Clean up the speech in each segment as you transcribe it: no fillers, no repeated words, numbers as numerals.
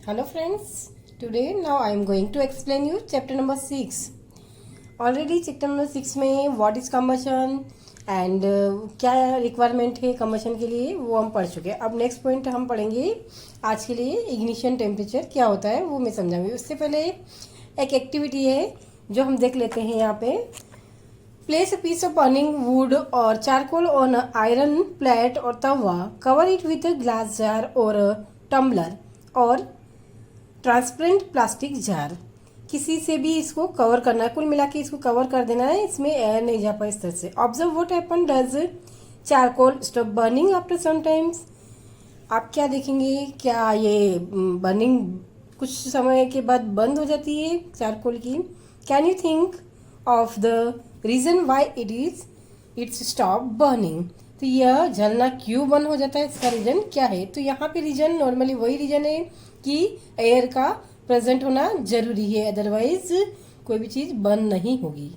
Hello friends, today now I am going to explain you chapter number 6. Already chapter number 6 में what is combustion and क्या requirement है combustion के लिए वो हम पढ़ चुके हैं. अब नेक्स्ट पॉइंट हम पढ़ेंगे आज के लिए इग्निशन टेम्परेचर क्या होता है वो मैं समझाऊंगी. उससे पहले एक एक्टिविटी है जो हम देख लेते हैं यहाँ पे. Place a piece of burning wood or charcoal on an iron plate or tawa. Cover it with a glass jar or a tumbler or transparent plastic jar. किसी से भी इसको कवर करना है, कुल मिला के इसको कवर कर देना है, इसमें एयर नहीं जा पाए इस तरह से. Observe what happen does charcoal stop burning after some times. आप क्या देखेंगे, क्या ये बर्निंग कुछ समय के बाद बंद हो जाती है चारकोल की. Can you think of the reason why it's stop burning. तो यह जलना क्यों बंद हो जाता है, इसका रीजन क्या है. तो यहाँ पे रीजन नॉर्मली वही रीजन है कि एयर का प्रेजेंट होना जरूरी है, अदरवाइज कोई भी चीज बंद नहीं होगी.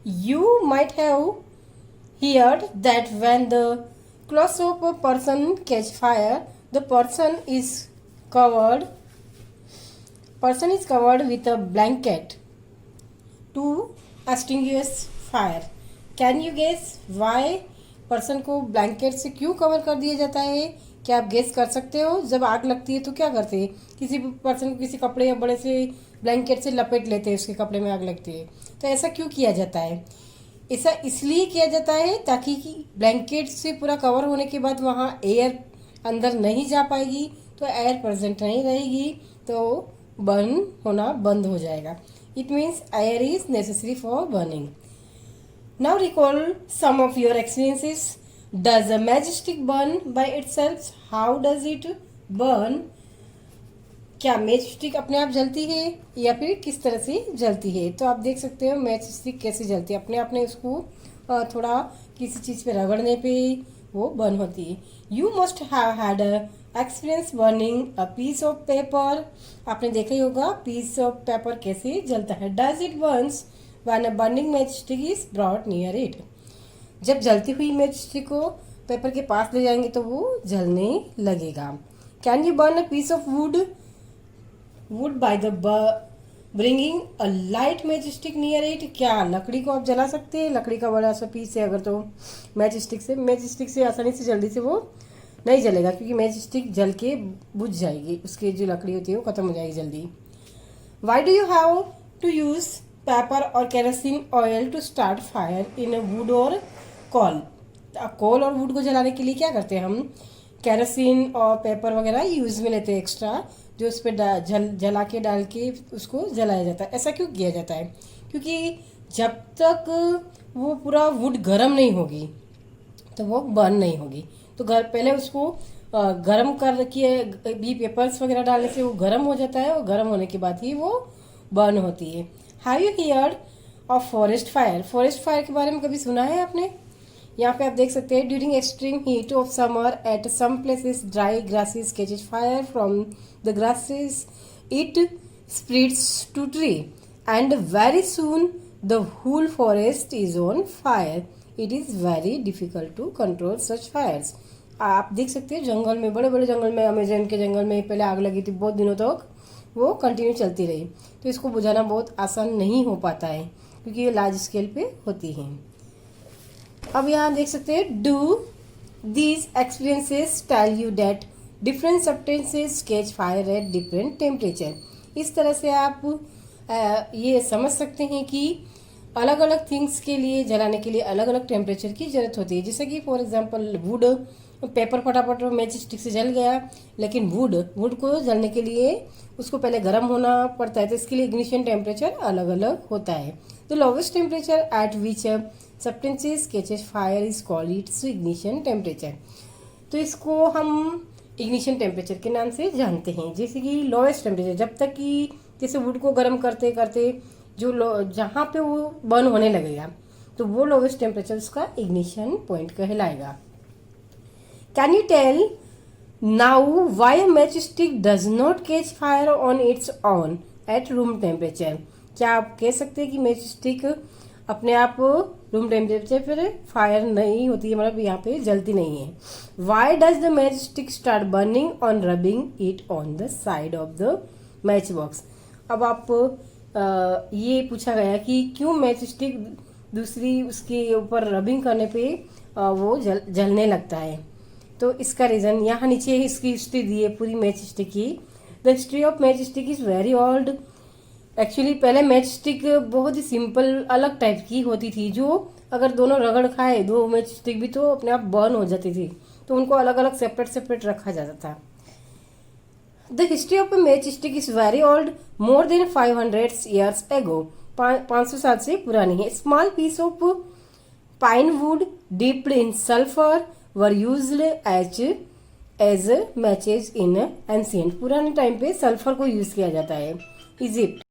You might have heard that when the clothes of a person catch fire द person is covered with a blanket to extinguish fire. Can you guess why person को ब्लैंकेट से क्यों कवर कर दिया जाता है. क्या आप गेस कर सकते हो. जब आग लगती है तो क्या करते हैं, किसी पर्सन को किसी कपड़े या बड़े से ब्लैंकेट से लपेट लेते हैं, उसके कपड़े में आग लगती है. तो ऐसा क्यों किया जाता है. ऐसा इसलिए किया जाता है ताकि ब्लैंकेट से पूरा कवर होने के बाद वहाँ एयर अंदर नहीं जा पाएगी, तो एयर प्रेजेंट नहीं रहेगी, तो बर्न होना बंद हो जाएगा. It means air is necessary for burning. Now recall some of your experiences. Does a matchstick burn by itself? How does it burn? क्या मैचस्टिक अपने आप जलती है या फिर किस तरह से जलती है. तो आप देख सकते हो मैचस्टिक कैसे जलती है. अपने आप ने उसको थोड़ा किसी चीज़ पे रगड़ने पे वो बर्न होती है. You must have had experience burning a piece of paper. आपने देखा ही होगा पीस ऑफ पेपर कैसे जलता है. Does it Burns when a burning matchstick is brought near it. जब जलती हुई मैचस्टिक को पेपर के पास ले जाएंगे तो वो जलने लगेगा. Can you burn a piece of wood by the bringing a light matchstick near it. क्या लकड़ी को आप जला सकते हैं. लकड़ी का बड़ा सा पीस है अगर, तो मैचस्टिक से आसानी से जल्दी से वो नहीं जलेगा, क्योंकि मैचस्टिक जल के बुझ जाएगी, उसकी जो लकड़ी होती है वो खत्म हो जाएगी जल्दी. Why do you have to use paper और kerosene oil to start fire in wood और कोल. कोल और वुड को जलाने के लिए क्या करते हैं हम, केरोसिन और पेपर वगैरह यूज में लेते हैं एक्स्ट्रा, जो उस पर जला के डाल के उसको जलाया जाता है. ऐसा क्यों किया जाता है, क्योंकि जब तक वो पूरा वुड गर्म नहीं होगी तो वो बर्न नहीं होगी. तो पहले उसको गर्म कर के भी पेपर्स वगैरह डालने से वो गर्म हो जाता है, और गर्म होने के बाद ही वो बर्न होती है. Have you heard of forest fire. Forest fire के बारे में कभी सुना है आपने. यहाँ पे आप देख सकते हैं during extreme heat of summer at some places dry grasses catches fire from the grasses. It spreads to tree and very soon the whole forest is on fire. It is very difficult to control such fires. आप देख सकते हैं जंगल में, बड़े बड़े जंगल में, Amazon के जंगल में पहले आग लगी थी, बहुत दिनों तक वो कंटिन्यू चलती रही, तो इसको बुझाना बहुत आसान नहीं हो पाता है, क्योंकि ये लार्ज स्केल पे होती है. अब यहाँ देख सकते हैं do these experiences tell you that different substances catch fire at different temperature. इस तरह से आप ये समझ सकते हैं कि अलग अलग थिंग्स के लिए जलाने के लिए अलग अलग टेम्परेचर की जरूरत होती है. जैसे कि फॉर एग्जांपल वुड, पेपर फटाफट मैच स्टिक से जल गया, लेकिन वुड को जलने के लिए उसको पहले गर्म होना पड़ता है, तो इसके लिए इग्निशन टेम्परेचर अलग अलग होता है. The lowest temperature at which substances catches fire is called its ignition temperature. तो इसको हम इग्निशन टेम्परेचर के नाम से जानते हैं. जैसे कि लोवेस्ट टेम्परेचर, जब तक कि जैसे वुड को गर्म करते करते जो जहाँ पे वो बर्न होने लगेगा, तो वो लोवेस्ट टेम्परेचर उसका इग्निशन पॉइंट कहलाएगा. Can you tell now why a matchstick does not catch fire on its own at room temperature. क्या आप कह सकते हैं कि मैचस्टिक अपने आप रूम टेम्परेचर पर फायर नहीं होती है, मतलब यहाँ पे जलती नहीं है। Why does the match stick start burning on rubbing it on the side of the match box. अब आप ये पूछा गया कि क्यों मैच स्टिक दूसरी उसके ऊपर रबिंग करने पे वो जलने लगता है। तो इसका रीज़न यहाँ नीचे इसकी हिस्ट्री दी है पूरी मैच स्टिक की। The history of match stick is very old. Actually पहले मैच स्टिक बहुत ही सिंपल अलग टाइप की होती थी, जो अगर दोनों रगड़ खाए दो मैच स्टिक भी तो अपने आप बर्न हो जाती थी, तो उनको अलग अलग सेपरेट सेपरेट रखा जाता था। The history of matchstick is very old, more than 500 years ago. 500 साल से पुरानी है। Small piece of pine wood dipped in sulphur were used as matches in ancient. पुराने टाइम पे सल्फर को यूज किया जाता है। Egypt.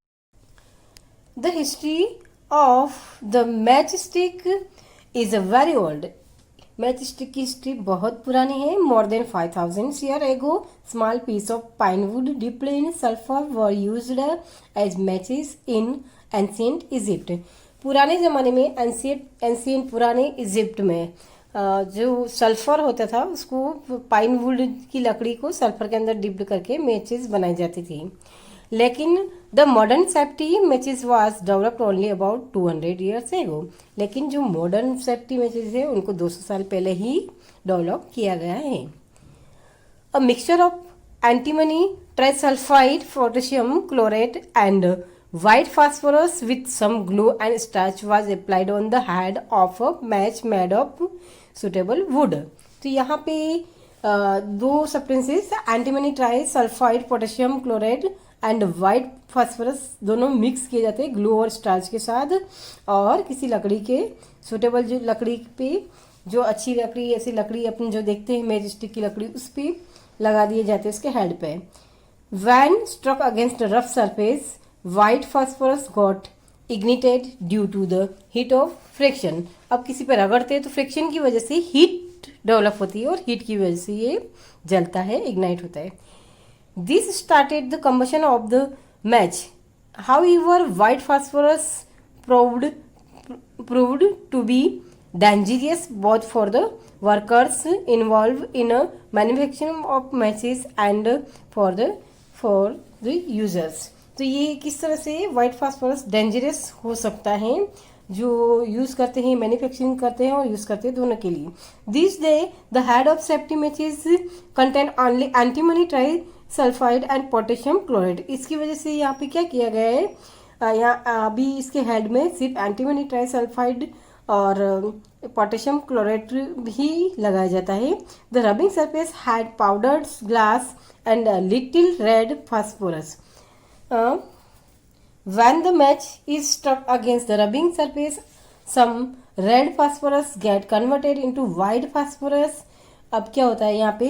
The history of the match stick is very old. Matchstick की हिस्ट्री बहुत पुरानी है। More than 5000 year ago small piece of pine wood dipped in sulphur were used as matches in ancient Egypt. पुराने ज़माने में ancient पुराने Egypt में जो सल्फर होता था उसको पाइन वुड की लकड़ी को सल्फर के अंदर डिप्ड करके मैचेस बनाई जाती थी। लेकिन the modern safety matches was developed only about 200 years ago. लेकिन जो मॉडर्न सेफ्टी मैचेस है उनको 200 साल पहले ही डेवलप किया गया है। A mixture of antimony trisulphide potassium chloride and white phosphorus with some glue and starch was applied on the head of a match made of suitable wood। तो यहाँ पे दो substances antimony try sulphide potassium chloride and white phosphorus दोनों mix किए जाते हैं glue और starch के साथ, और किसी लकड़ी के सुटेबल जो लकड़ी पे जो अच्छी लकड़ी ऐसी लकड़ी अपन जो देखते हैं मैच स्टिक की लकड़ी उस पर लगा दिए जाते हैं उसके हेड पे। When struck against rough surface white phosphorus got ignited due to the heat of friction। अब किसी पे रगड़ते हैं तो फ्रिक्शन की वजह से हीट डेवलप होती है और हीट की वजह से ये जलता है, इग्नाइट होता है। This started the combustion of the match. However white phosphorus proved to be dangerous both for the workers involved in a manufacturing of matches and for the users। तो ये किस तरह से वाइट फास्फोरस डेंजरस हो सकता है जो use करते हैं, मैन्युफैक्चरिंग करते हैं और यूज़ करते हैं दोनों के लिए। This day the head of safety matches contain only antimony try sulphide and potassium chloride. इसकी वजह से यहाँ पे क्या किया गया है, यहाँ अभी इसके हेड में सिर्फ एंटीमनी ट्राई सल्फाइड और पोटेशियम क्लोराइड ही लगाया जाता है। The rubbing surface had powdered glass and little red phosphorus. When the match is struck against the rubbing surface, some red phosphorus get converted into white phosphorus। अब क्या होता है यहाँ पे,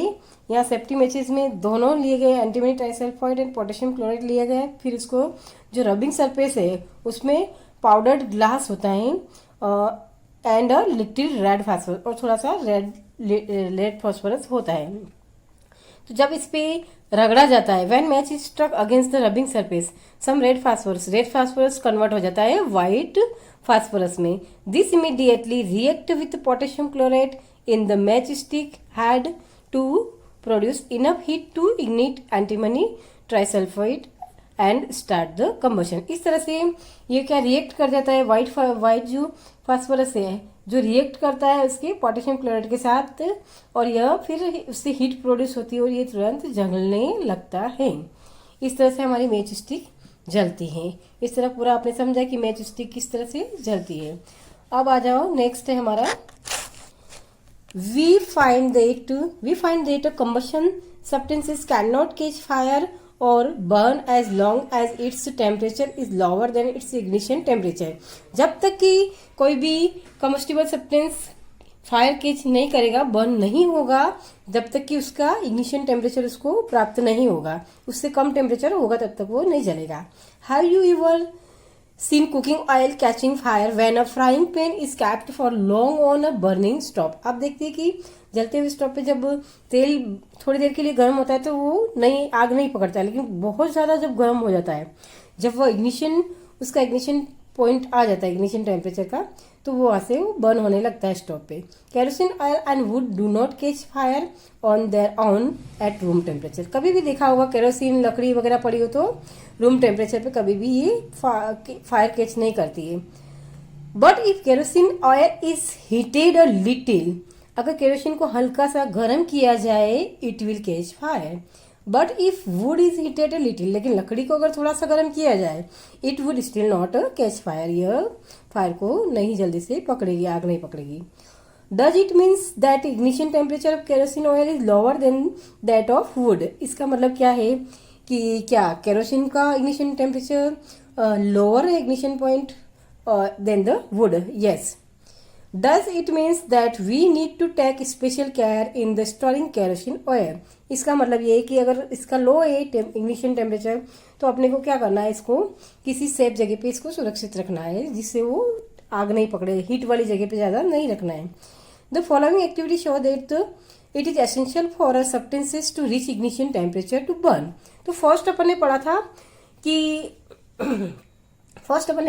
यहाँ सेफ्टी मैचेस में दोनों लिए गए antimony trisulphide and potassium chloride लिया गया है। फिर इसको जो रबिंग सरफेस है उसमें पाउडर्ड ग्लास होता है एंड लिटिल रेड फास्फोरस और थोड़ा सा रेड फास्फोरस होता है। तो जब इस पे रगड़ा जाता है when match is struck against the rubbing surface some red phosphorus convert हो जाता है वाइट फास्फोरस में। This immediately react with potassium chloride in the match stick had to produce enough heat to ignite antimony trisulphide and start the combustion. इस तरह से ये क्या react कर जाता है, वाइट जो फास्फोरस है जो रिएक्ट करता है उसके पोटेशियम क्लोराइड के साथ और यह फिर उससे हीट प्रोड्यूस होती है और ये तुरंत जलने लगता है। इस तरह से हमारी मैच स्टिक जलती है। इस तरह पूरा आपने समझा कि मैच स्टिक किस तरह से जलती है। अब आ जाओ नेक्स्ट है हमारा we find that combustion substances cannot catch fire और burn as long as its temperature is lower than its ignition temperature। जब तक कि कोई भी combustible substance फायर कैच नहीं करेगा, बर्न नहीं होगा, जब तक कि उसका इग्निशन टेम्परेचर उसको प्राप्त नहीं होगा, उससे कम टेम्परेचर होगा तब तक वो नहीं जलेगा। Have you ever seen cooking oil catching fire when a frying pan is kept for long on a burning stove. आप देखते हैं कि जलते हुए स्टोव पे जब तेल थोड़ी देर के लिए गर्म होता है तो वो नहीं आग नहीं पकड़ता है, लेकिन बहुत ज़्यादा जब गर्म हो जाता है, जब वो उसका इग्निशन पॉइंट आ जाता है इग्निशन टेम्परेचर का, तो वो वहाँ से वो बर्न होने लगता है स्टोव पे। Kerosene oil and would do not catch fire on their on at room temperature. कभी भी देखा होगा केरोसिन लकड़ी वगैरह पड़ी हो तो रूम टेम्परेचर पे कभी भी ये फायर कैच नहीं करती है। But if kerosene oil is heated a little, अगर केरोसिन को हल्का सा गर्म किया जाए it will catch fire. But if wood is heated a little, लेकिन लकड़ी को अगर थोड़ा सा गर्म किया जाए it would still not catch fire, यह फायर को नहीं जल्दी से पकड़ेगी, आग नहीं पकड़ेगी। Does it means that ignition temperature of kerosene oil is lower than that of would. इसका मतलब क्या है कि क्या केरोसिन का इग्निशन टेम्परेचर लोअर है ignition point than the wood? Yes. Does it means that we need to take special care in the storing kerosene oil? इसका मतलब ये है कि अगर इसका लो है इग्निशन टेम्परेचर तो अपने को क्या करना है, इसको किसी सेफ जगह पे इसको सुरक्षित रखना है जिससे वो आग नहीं पकड़े, हीट वाली जगह पे ज़्यादा नहीं रखना है। The following activity show that it is essential for a substances to reach ignition temperature to burn. तो फर्स्ट अपन ने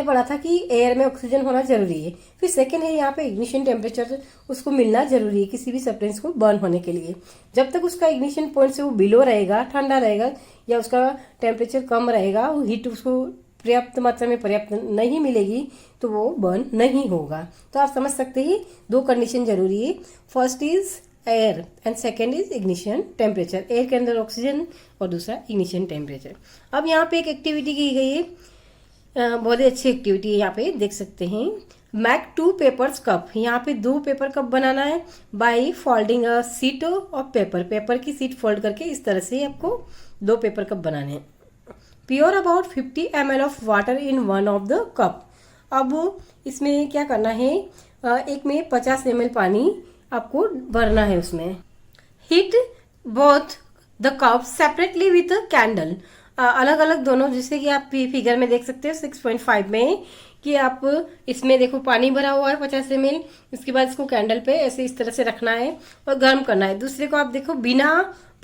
पढ़ा था कि एयर में ऑक्सीजन होना जरूरी है। फिर सेकंड है यहाँ पे इग्निशन टेम्परेचर उसको मिलना जरूरी है किसी भी सब्सटेंस को बर्न होने के लिए। जब तक उसका इग्निशन पॉइंट से वो बिलो रहेगा, ठंडा रहेगा या उसका टेम्परेचर कम रहेगा, वो हीट उसको पर्याप्त मात्रा में पर्याप्त नहीं मिलेगी तो वो बर्न नहीं होगा। तो आप समझ सकते हैं दो कंडीशन जरूरी है, first is air and second is ignition temperature. Air के अंदर ऑक्सीजन और दूसरा इग्निशन टेम्परेचर। अब यहाँ पे एक एक्टिविटी की गई है, बहुत ही अच्छी एक्टिविटी है, यहाँ पे देख सकते हैं। मैक 2 पेपर्स कप, यहाँ पे 2 पेपर कप बनाना है by folding a seat of paper. Paper की सीट फोल्ड करके इस तरह से आपको 2 पेपर कप बनाने हैं। Pure about 50 ml of water in one of the cup. अब इसमें क्या करना है, एक में 50 ml पानी आपको भरना है उसमें। Heat both the cup separately with candle, अलग अलग दोनों, जैसे कि आप फिगर में देख सकते हो 6.5 में कि आप इसमें देखो पानी भरा हुआ है 50 ml। उसके बाद इसको कैंडल पे ऐसे इस तरह से रखना है और गर्म करना है। दूसरे को आप देखो बिना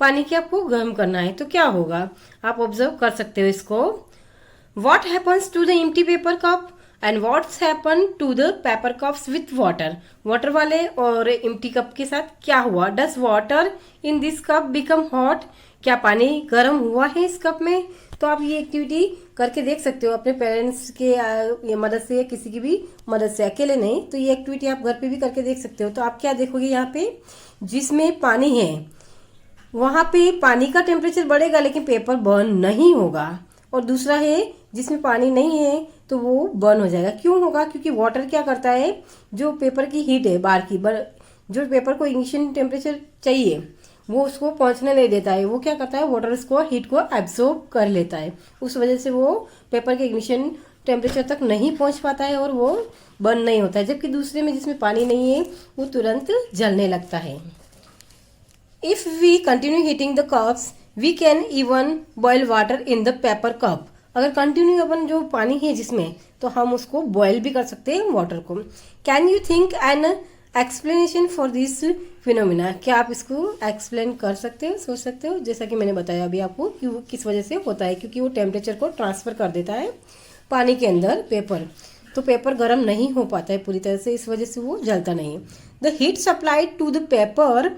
पानी के आपको गर्म करना है, तो क्या होगा आप ऑब्जर्व कर सकते हो इसको। What happens to the empty paper cup and what's happen to the paper cups with water. Water वाले और एम्प्टी कप के साथ क्या हुआ, does water in this cup become hot, क्या पानी गर्म हुआ है इस कप में। तो आप ये एक्टिविटी करके देख सकते हो अपने पेरेंट्स के मदद से या किसी की भी मदद से, अकेले नहीं। तो ये एक्टिविटी आप घर पे भी करके देख सकते हो। तो आप क्या देखोगे, यहाँ पे जिसमें पानी है वहां पे पानी का टेम्परेचर बढ़ेगा लेकिन पेपर बर्न नहीं होगा, और दूसरा है जिसमें पानी नहीं है तो वो बर्न हो जाएगा। क्यों होगा, क्योंकि वाटर क्या करता है, जो पेपर की हीट है बाहर की, जो पेपर को इग्निशन टेम्परेचर चाहिए वो उसको पहुंचने नहीं देता है। वो क्या करता है, वाटर उसको हीट को एब्जॉर्ब कर लेता है, उस वजह से वो पेपर के इग्निशन टेम्परेचर तक नहीं पहुंच पाता है और वो बर्न नहीं होता है। जबकि दूसरे में जिसमें पानी नहीं है वो तुरंत जलने लगता है। If we continue heating the cups we can even boil water in the paper cup. अगर कंटिन्यू अपन जो पानी है जिसमें, तो हम उसको बॉयल भी कर सकते हैं वाटर को। Can you think an explanation for this phenomena, क्या आप इसको एक्सप्लेन कर सकते हो, सोच सकते हो। जैसा कि मैंने बताया अभी आपको कि वो किस वजह से होता है, क्योंकि वो टेम्परेचर को ट्रांसफर कर देता है पानी के अंदर पेपर, तो पेपर गर्म नहीं हो पाता है पूरी तरह से, इस वजह से वो जलता नहीं है। The heat supplied to the paper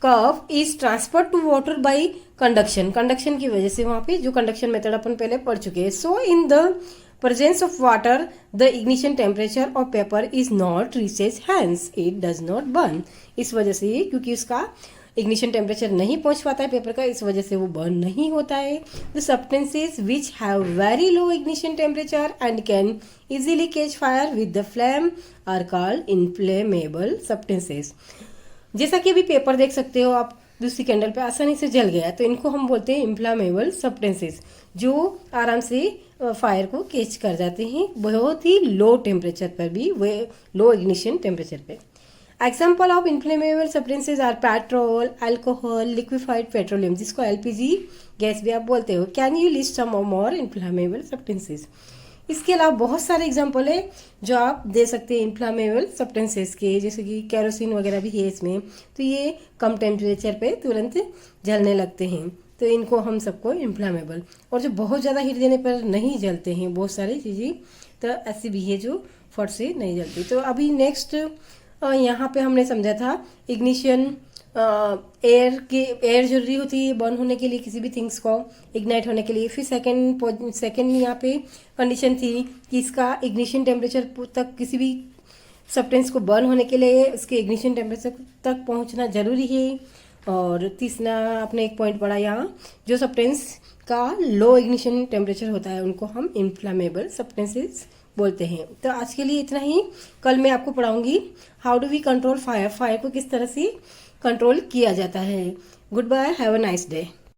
cup is transfer to water by conduction. Conduction की वजह से वहां पे जो कंडक्शन मेथड अपन पहले पढ़ चुके हैं। So in the presence of water the ignition temperature of paper is not reaches hence it does not burn। इस वजह से, क्योंकि उसका इग्निशन टेम्परेचर नहीं पहुंच पाता है पेपर का, इस वजह से वो बर्न नहीं होता है। The substances which have very low ignition temperature and can easily catch fire with the flame are called inflammable substances. जैसा कि अभी पेपर देख सकते हो आप, दूसरी कैंडल पे आसानी से जल गया, तो इनको हम बोलते हैं इन्फ्लामेबल सब्सटेंसेस, जो आराम से फायर को कैच कर जाते हैं बहुत ही लो टेम्परेचर पर भी, वे लो इग्निशन टेम्परेचर पे। Example of inflammable substances are petrol, alcohol, liquefied petroleum, जिसको एलपीजी गैस भी आप बोलते हो। Can you list some more inflammable substances. इसके अलावा बहुत सारे एग्जाम्पल है जो आप दे सकते हैं इन्फ्लामेबल सब्सटेंसेस के, जैसे कि केरोसिन वगैरह भी है इसमें, तो ये कम टेम्परेचर पे तुरंत जलने लगते हैं। तो इनको हम सबको इन्फ्लामेबल। और जो बहुत ज़्यादा हीट देने पर नहीं जलते हैं बहुत सारी चीज़ें, तो ऐसी भी है जो फट से नहीं जलती। तो अभी नेक्स्ट यहाँ पे हमने समझा था इग्निशन, एयर जरूरी होती है बर्न होने के लिए किसी भी थिंग्स को, इग्नाइट होने के लिए। फिर सेकंड यहाँ पे कंडीशन थी कि इसका इग्निशन टेम्परेचर तक, किसी भी सब्सटेंस को बर्न होने के लिए उसके इग्निशन टेम्परेचर तक पहुंचना जरूरी है। और तीसरा आपने एक पॉइंट पढ़ा यहाँ, जो सब्सटेंस का लो इग्निशन टेम्परेचर होता है उनको हम इन्फ्लामेबल सब्सटेंसेस बोलते हैं। तो आज के लिए इतना ही। कल मैं आपको पढ़ाऊंगी how do we control fire, fire को किस तरह से कंट्रोल किया जाता है। Goodbye, have a nice day.